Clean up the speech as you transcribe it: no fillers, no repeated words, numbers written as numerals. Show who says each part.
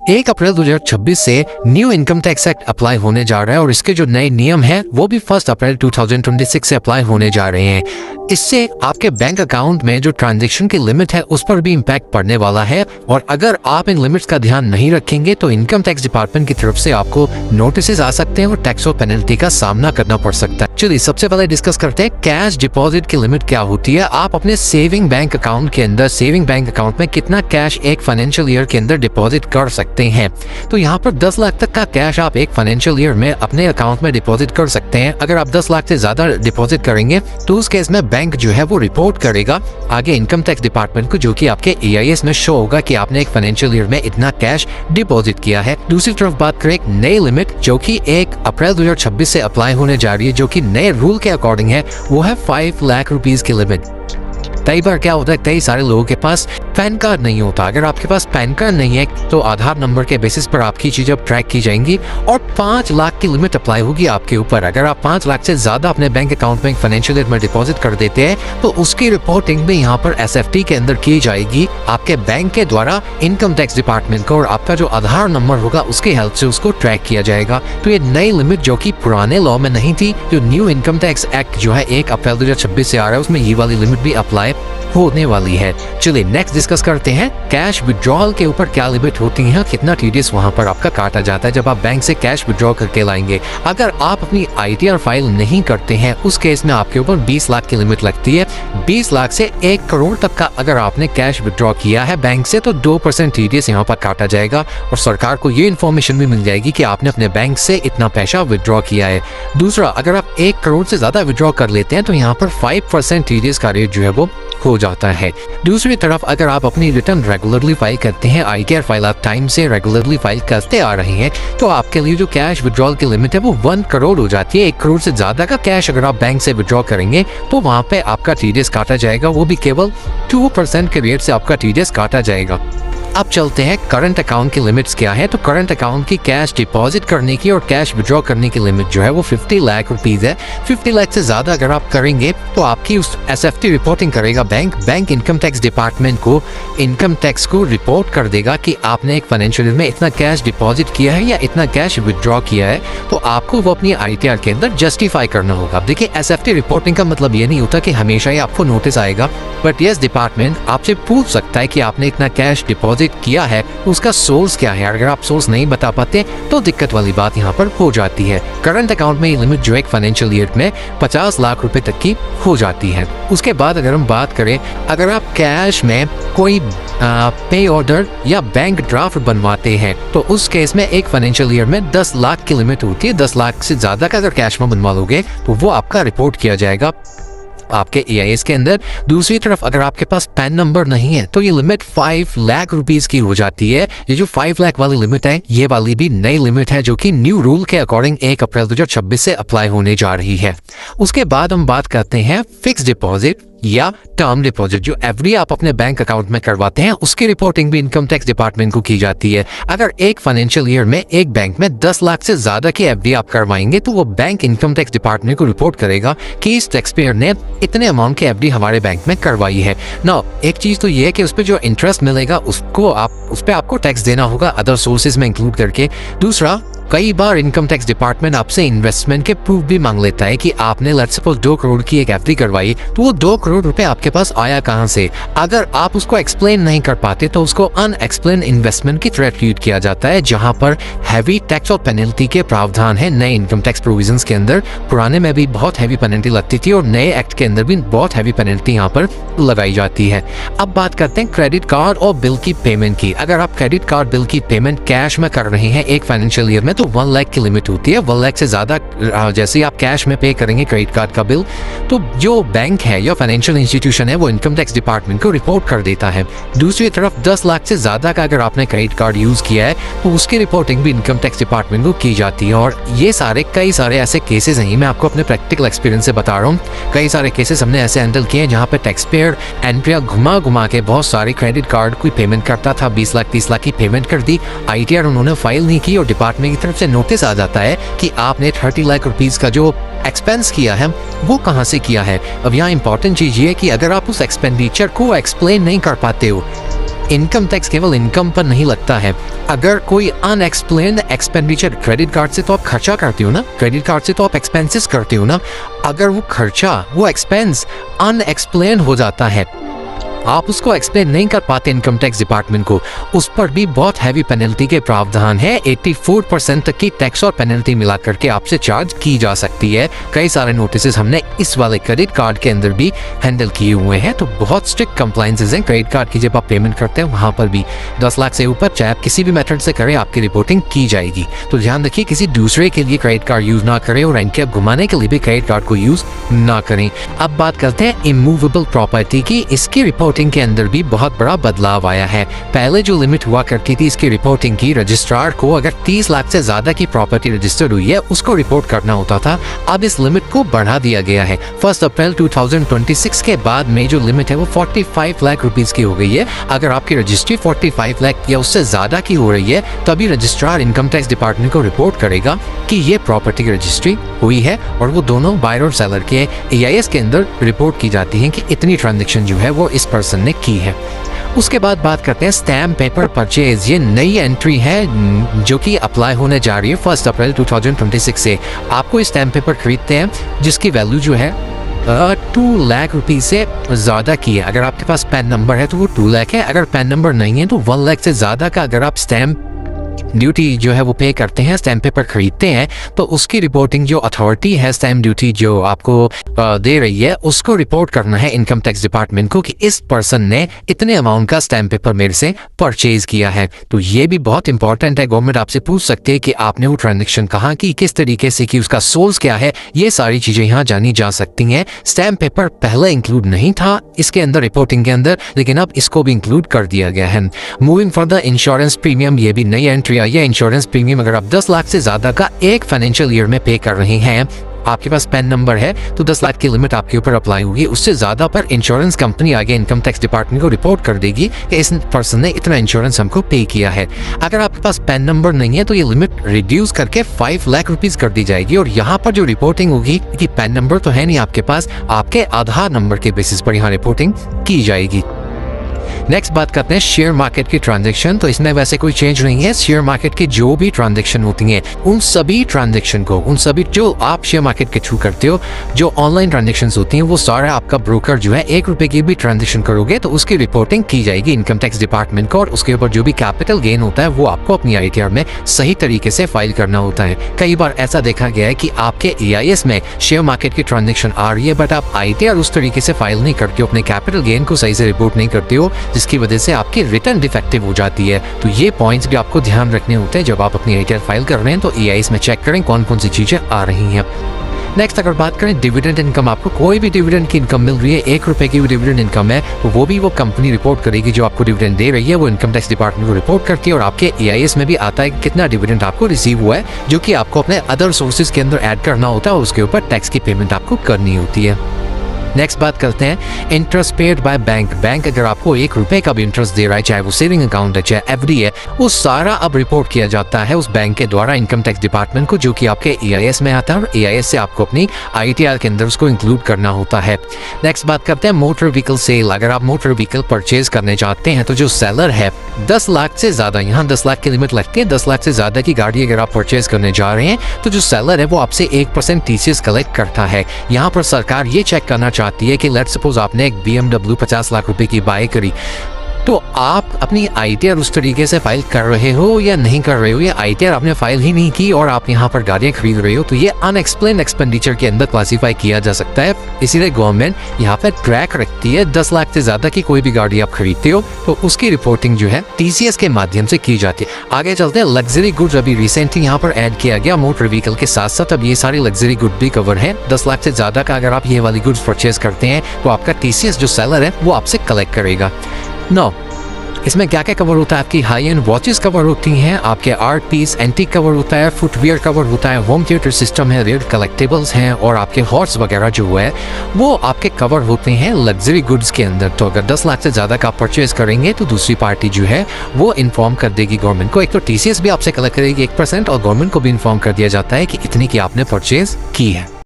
Speaker 1: 1 अप्रैल 2026 से new income tax act apply होने जा रहा है और इसके जो नए नियम हैं वो भी 1 अप्रैल 2026 से अप्लाई होने जा रहे हैं। इससे आपके बैंक अकाउंट में जो ट्रांजैक्शन की लिमिट है उस पर भी इम्पैक्ट पड़ने वाला है और अगर आप इन लिमिट्स का ध्यान नहीं रखेंगे तो इनकम टैक्स डिपार्टमेंट की तरफ से आपको नोटिस आ सकते हैं और टैक्स और पेनल्टी का सामना करना पड़ सकता है। चलिए सबसे पहले डिस्कस करते हैं कैश डिपॉजिट की लिमिट क्या होती है। आप अपने सेविंग बैंक अकाउंट के अंदर सेविंग बैंक अकाउंट में कितना कैश एक फाइनेंशियल ईयर के अंदर डिपॉजिट कर सकते हैं। तो यहाँ पर 10 लाख तक का कैश आप एक फाइनेंशियल ईयर में अपने अकाउंट में डिपॉजिट कर सकते हैं। अगर आप 10 लाख से ज्यादा डिपॉजिट करेंगे तो उस केस में बैंक जो है वो रिपोर्ट करेगा आगे इनकम टैक्स डिपार्टमेंट को, जो कि आपके EIS में शो होगा कि आपने एक फाइनेंशियल ईयर में इतना कैश डिपॉजिट किया है। दूसरी तरफ बात करें एक नई लिमिट जो कि 1 अप्रैल 2026 से अप्लाई होने जा रही है, जो कि नए रूल के अकॉर्डिंग है, वो है 5 लाख रुपीज की लिमिट। कई बार क्या होता है, कई सारे लोगों के पास पैन कार्ड नहीं होता। अगर आपके पास पैन कार्ड नहीं है तो आधार नंबर के बेसिस पर आपकी चीजें ट्रैक की जाएंगी और 5 लाख की लिमिट अप्लाई होगी आपके ऊपर। अगर आप 5 लाख से ज्यादा अपने बैंक अकाउंट में फाइनेंशियल ईयर में डिपॉजिट कर देते हैं तो उसकी रिपोर्टिंग भी यहाँ पर SFT के अंदर की जाएगी आपके बैंक के द्वारा इनकम टैक्स डिपार्टमेंट को, और आपका जो आधार नंबर होगा उसकी हेल्प से उसको ट्रैक किया जाएगा। तो ये नई लिमिट जो कि पुराने लॉ में नहीं थी, जो न्यू इनकम टैक्स एक्ट जो है 1 अप्रैल 2026 से आ रहा है, उसमें ये वाली लिमिट भी अप्लाई होने वाली है। चलिए नेक्स्ट डिस्कस करते हैं कैश विड्रॉल के ऊपर क्या लिमिट होती है, कितना TDS वहां पर आपका काटा जाता है जब आप बैंक से कैश विड्रॉ करके लाएंगे। अगर आप अपनी ITR फाइल नहीं करते हैं उस केस में आपके ऊपर 20 लाख की लिमिट लगती है। 20 लाख से 1 करोड़ तक का अगर आपने कैश विड्रॉ किया है बैंक से तो 2% TDS यहाँ पर काटा जाएगा और सरकार को ये इन्फॉर्मेशन भी मिल जाएगी कि आपने अपने बैंक से इतना पैसा विड्रॉ किया है। दूसरा, अगर आप 1 करोड़ से ज्यादा विड्रॉ कर लेते हैं तो यहाँ पर 5% TDS का रेट जो है वो हो जाता है। दूसरी तरफ अगर आप अपनी रिटर्न रेगुलरली फाइल करते हैं, ITR फाइल आप टाइम से रेगुलरली फाइल करते आ रहे हैं, तो आपके लिए जो कैश विड्रॉल की लिमिट है वो 1 करोड़ हो जाती है। 1 करोड़ से ज्यादा का कैश अगर आप बैंक से विड्रॉ करेंगे तो वहां पे आपका TDS काटा जाएगा, वो भी केवल 2% के रेट से आपका TDS काटा जाएगा। अब चलते हैं करंट अकाउंट की लिमिट्स क्या है। तो करंट अकाउंट की कैश डिपॉजिट करने की और कैश विड्रॉ करने की लिमिट जो है वो 50 लाख रुपीज है। 50 लाख से ज्यादा अगर आप करेंगे तो आपकी उस SFT रिपोर्टिंग करेगा बैंक इनकम टैक्स डिपार्टमेंट को इनकम टैक्स को रिपोर्ट कर देगा कि आपने एक फाइनेंशियल ईयर में इतना कैश डिपॉजिट किया है या इतना कैश विड्रॉ किया है, तो आपको वो अपनी ITR के अंदर जस्टिफाई करना होगा। अब देखिए SFT रिपोर्टिंग का मतलब ये नहीं होता कि हमेशा ही आपको नोटिस आएगा, बट यस डिपार्टमेंट आपसे पूछ सकता है कि आपने इतना कैश डिपॉजिट किया है, उसका सोर्स क्या है। अगर आप सोर्स नहीं बता पाते तो दिक्कत वाली बात यहाँ पर हो जाती है। करंट अकाउंट में ये लिमिट जो एक फाइनेंशियल ईयर में 50 लाख रुपए तक की हो जाती है। उसके बाद अगर हम बात करें, अगर आप कैश में कोई पे ऑर्डर या बैंक ड्राफ्ट बनवाते हैं तो उस केस में एक फाइनेंशियल ईयर में 10 लाख की लिमिट होती है। 10 लाख से ज्यादा का अगर कैश में बनवा लोगे तो वो आपका रिपोर्ट किया जाएगा आपके EIS के अंदर। दूसरी तरफ अगर आपके पास पैन नंबर नहीं है तो ये लिमिट 5 लाख रुपीज की हो जाती है। ये जो 5 लाख वाली लिमिट है ये वाली भी नई लिमिट है जो कि न्यू रूल के अकॉर्डिंग 1 अप्रैल 2026 से अप्लाई होने जा रही है। उसके बाद हम बात करते हैं फिक्स डिपॉजिट या टर्म डिपॉजिट। जो FD आप अपने बैंक अकाउंट में करवाते हैं उसकी रिपोर्टिंग भी इनकम टैक्स डिपार्टमेंट को की जाती है। अगर एक फाइनेंशियल ईयर में एक बैंक में 10 लाख से ज्यादा की FD आप करवाएंगे तो वो बैंक इनकम टैक्स डिपार्टमेंट को रिपोर्ट करेगा कि इस टैक्स पेयर ने इतने अमाउंट की FD हमारे बैंक में करवाई है। ना एक चीज तो ये है कि उस पर जो इंटरेस्ट मिलेगा उस पर आपको टैक्स देना होगा अदर सोर्सेज में इंक्लूड करके। दूसरा, कई बार इनकम टैक्स डिपार्टमेंट आपसे इन्वेस्टमेंट के प्रूफ भी मांग लेता है कि आपने लेट्स सपोज 2 करोड़ की एक FD करवाई, तो वो 2 करोड़ रुपए आपके पास आया कहां से। अगर आप उसको एक्सप्लेन नहीं कर पाते तो उसको अनएक्सप्लेन इन्वेस्टमेंट की तरह ट्रीट किया जाता है, जहां पर हैवी टैक्स और पेनल्टी के प्रावधान है नए इनकम टैक्स प्रोविजंस के अंदर। पुराने में भी बहुत हैवी पेनल्टी लगती थी और नए एक्ट के अंदर भी बहुत हैवी पेनल्टी यहाँ पर लगाई जाती है। अब बात करते हैं क्रेडिट कार्ड और बिल की पेमेंट की। अगर आप क्रेडिट कार्ड बिल की पेमेंट कैश में कर रहे हैं एक फाइनेंशियल ईयर में तो 1 लाख की लिमिट होती है। 1 लाख से ज्यादा जैसे आप कैश में पे करेंगे क्रेडिट कार्ड का बिल तो जो बैंक है या फाइनेंशियल इंस्टीट्यूशन है वो इनकम टैक्स डिपार्टमेंट को रिपोर्ट कर देता है। दूसरी तरफ 10 लाख से ज्यादा का अगर आपने क्रेडिट कार्ड यूज किया है तो उसकी रिपोर्टिंग भी इनकम टैक्स डिपार्टमेंट को की जाती है। और ये कई सारे ऐसे केसेस हैं, मैं आपको अपने प्रैक्टिकल एक्सपीरियंस से बता रहा हूँ। कई सारे केसेस हमने ऐसे हैंडल किए हैं जहाँ पे टैक्स पेयर एंट्रिया घुमा के बहुत सारे क्रेडिट कार्ड की पेमेंट करता था, 20 लाख 30 लाख की पेमेंट कर दी, ITR उन्होंने फाइल नहीं की और डिपार्टमेंट की तरफ से नोटिस आ जाता है कि आपने 30 लाख रुपीज का जो एक्सपेंस किया है वो कहां से किया है। अब यहाँ इंपॉर्टेंट चीज ये है कि अगर आप उस एक्सपेंडिचर को एक्सप्लेन नहीं कर पाते हो इनकम टैक्स केवल इनकम पर नहीं लगता है। अगर कोई अनएक्सप्लेन्ड एक्सपेंडिचर, क्रेडिट कार्ड से तो आप खर्चा करते हो ना, क्रेडिट कार्ड से तो आप एक्सपेंसेस करते हो ना, अगर वो खर्चा, वो एक्सपेंस अनएक्सप्लेन हो जाता है, आप उसको एक्सप्लेन नहीं कर पाते इनकम टैक्स डिपार्टमेंट को, उस पर भी बहुत हैवी पेनल्टी के प्रावधान है। 84% तक की टैक्स और पेनल्टी मिला करके आपसे चार्ज की जा सकती है। कई सारे नोटिस हमने इस वाले क्रेडिट कार्ड के अंदर भी हैंडल किए हुए हैं। तो बहुत स्ट्रिक्ट कंप्लाइंसेस हैं क्रेडिट कार्ड की। जब आप पेमेंट करते हैं वहाँ पर भी 10 लाख से ऊपर, चाहे आप किसी भी मेथड से करें, आपकी रिपोर्टिंग की जाएगी। तो ध्यान रखिए किसी दूसरे के लिए क्रेडिट कार्ड यूज ना करें और इनके घुमाने के लिए भी क्रेडिट कार्ड को यूज ना करें। अब बात करते हैं इमूवेबल प्रॉपर्टी की। इसकी रिपोर्टिंग के अंदर भी बहुत बड़ा बदलाव आया है। पहले जो लिमिट हुआ करती थी इसकी रिपोर्टिंग की, रजिस्ट्रार को अगर 30 लाख से ज्यादा की प्रॉपर्टी रजिस्टर्ड हुई है उसको रिपोर्ट करना होता था। अब इस लिमिट को बढ़ा दिया गया है। 1 अप्रैल 2026 के बाद में जो लिमिट है वो 45 लाख रुपीस की हो गई है। अगर आपकी रजिस्ट्री 45 लाख या उससे ज्यादा की हो रही है तभी रजिस्ट्रार इनकम टैक्स डिपार्टमेंट को रिपोर्ट करेगा कि ये प्रॉपर्टी की रजिस्ट्री हुई है, और वो दोनों बायर और सेलर के EIS के अंदर रिपोर्ट की जाती है कि इतनी ट्रांजेक्शन जो है वो इस पर्सन ने की है। उसके बाद बात करते हैं स्टैम्प पेपर परचेज। ये नई एंट्री है जो कि अप्लाई होने जा रही है 1 अप्रैल 2026 से। आपको स्टैम्प पेपर खरीदते हैं जिसकी वैल्यू जो है 2 लाख रुपीज से ज़्यादा की है। अगर आपके पास पैन नंबर है तो वो 2 लाख है, अगर पैन नंबर नहीं है तो 1 लाख से ज़्यादा का अगर आप स्टैम्प ड्यूटी जो है वो पे करते हैं, स्टैम्प पेपर खरीदते हैं, तो उसकी रिपोर्टिंग जो अथॉरिटी है स्टैम्प ड्यूटी जो आपको दे रही है उसको रिपोर्ट करना है इनकम टैक्स डिपार्टमेंट को कि इस पर्सन ने इतने अमाउंट का स्टैम्प पेपर मेरे से परचेज किया है। तो ये भी बहुत इंपॉर्टेंट है। गवर्नमेंट आपसे पूछ सकती है कि आपने वो ट्रांजेक्शन कहाँ की, किस तरीके से की, उसका सोर्स क्या है, ये सारी चीजें यहाँ जानी जा सकती हैं। स्टैम्प पेपर पहले इंक्लूड नहीं था इसके अंदर रिपोर्टिंग के अंदर, लेकिन अब इसको भी इंक्लूड कर दिया गया है। मूविंग फॉर इंश्योरेंस प्रीमियम, ये भी नई एंट्री आई है। इंश्योरेंस प्रीमियम अगर आप 10 लाख से ज्यादा का एक फाइनेंशियल ईयर में पे कर रहे हैं, आपके पास पैन नंबर है तो 10 लाख की लिमिट आपके ऊपर अप्लाई होगी। उससे ज्यादा पर इंश्योरेंस कंपनी आगे इनकम टैक्स डिपार्टमेंट को रिपोर्ट कर देगी कि इस पर्सन ने इतना इंश्योरेंस हमको पे किया है। अगर आपके पास पैन नंबर नहीं है तो ये लिमिट रिड्यूस करके 5 लाख रुपीस कर दी जाएगी। और यहाँ पर जो रिपोर्टिंग होगी कि पैन नंबर तो है नहीं आपके पास, आपके आधार नंबर के बेसिस पर यहाँ रिपोर्टिंग की जाएगी। नेक्स्ट बात करते हैं शेयर मार्केट की ट्रांजैक्शन। तो इसमें वैसे कोई चेंज नहीं है। शेयर मार्केट की जो भी ट्रांजैक्शन होती हैं उन सभी ट्रांजैक्शन को, उन सभी जो आप शेयर मार्केट के थ्रू करते हो, जो ऑनलाइन ट्रांजैक्शंस होती हैं, वो सारा आपका ब्रोकर जो है 1 रुपए की भी ट्रांजैक्शन करोगे तो उसकी रिपोर्टिंग की जाएगी इनकम टैक्स डिपार्टमेंट को। और उसके ऊपर जो भी कैपिटल गेन होता है वो आपको अपनी ITR में सही तरीके से फाइल करना होता है। कई बार ऐसा देखा गया है कि आपके EIS में शेयर मार्केट की ट्रांजैक्शन आ रही है बट आप ITR उस तरीके से फाइल नहीं करते हो, अपने कैपिटल गेन को सही से रिपोर्ट नहीं करते हो, जिसकी वजह से आपकी रिटर्न डिफेक्टिव हो जाती है। तो ये पॉइंट्स भी आपको ध्यान रखने होते हैं जब आप अपनी ITR फाइल कर रहे हैं। तो EIS में चेक करें कौन कौन सी चीजें आ रही हैं। नेक्स्ट अगर बात करें डिविडेंड इनकम, आपको कोई भी डिविडेंड की इनकम मिल रही है, 1 रुपए की भी डिविडेंड इनकम है, तो वो भी वो कंपनी रिपोर्ट करेगी जो आपको डिविडेंड दे रही है, वो इनकम टैक्स डिपार्टमेंट को रिपोर्ट करती है। और आपके EIS में भी आता है कि कितना डिविडेंड आपको रिसीव हुआ है, जो कि आपको अपने अदर सोर्सेज के अंदर ऐड करना होता है और उसके ऊपर टैक्स की पेमेंट आपको करनी होती है। नेक्स्ट बात करते हैं interest paid by bank. Bank अगर आपको 1 रुपए का भी इंटरेस्ट दे रहा है, चाहे वो सेविंग अकाउंट है चाहे FD है, वो सारा अब रिपोर्ट किया जाता है उस बैंक के द्वारा इनकम टैक्स डिपार्टमेंट को, जो कि आपके EIS में आता है। और EIS से आपको अपनी ITR के अंदर उसको इंक्लूड करना होता है। नेक्स्ट बात करते हैं मोटर व्हीकल सेल। अगर आप मोटर व्हीकल परचेज करने चाहते हैं तो जो सेलर है 10 लाख से ज्यादा, यहाँ 10 लाख की लिमिट लगती है, 10 लाख से ज्यादा की गाड़ी अगर आप परचेज करने जा रहे हैं तो जो सेलर है वो आपसे 1% TCS कलेक्ट करता है। यहाँ पर सरकार ये चेक करना चाहती है कि लेट्स सपोज आपने एक BMW 50 लाख रुपए की बाय करी, तो आप अपनी ITR उस तरीके से फाइल कर रहे हो या नहीं कर रहे हो, या ITR आपने फाइल ही नहीं की और आप यहाँ पर गाड़ियाँ खरीद रहे हो, तो ये अनएक्सप्लेन्ड एक्सपेंडिचर के अंदर क्लासीफाई किया जा सकता है। इसीलिए गवर्नमेंट यहाँ पर ट्रैक रखती है 10 लाख से ज्यादा की कोई भी गाड़ी आप खरीदते हो तो उसकी रिपोर्टिंग जो है TCS के माध्यम से की जाती है। आगे चलते हैं लग्जरी गुड्स। अभी रिसेंटली यहाँ पर ऐड किया गया मोटर व्हीकल के साथ साथ अब ये सारी लग्जरी गुड भी कवर है। 10 लाख से ज्यादा का अगर आप ये वाली गुड्स परचेज करते हैं तो आपका TCS जो सेलर है वो आपसे कलेक्ट करेगा। नो इसमें क्या क्या कवर होता है, आपकी हाई एंड वॉचेस कवर होती हैं, आपके आर्ट पीस एंटीक कवर होता है, फुटवियर कवर होता है, होम थिएटर सिस्टम है, रेयर कलेक्टेबल्स हैं और आपके हॉर्स वगैरह जो है वो आपके कवर होते हैं लग्जरी गुड्स के अंदर। तो अगर 10 लाख से ज़्यादा का आप परचेज करेंगे तो दूसरी पार्टी जो है वो इन्फॉर्म कर देगी गवर्नमेंट को। एक तो TCS भी आपसे कलेक्ट करेगी 1% और गवर्नमेंट को भी इन्फॉर्म कर दिया जाता है कि इतनी की आपने परचेज की है।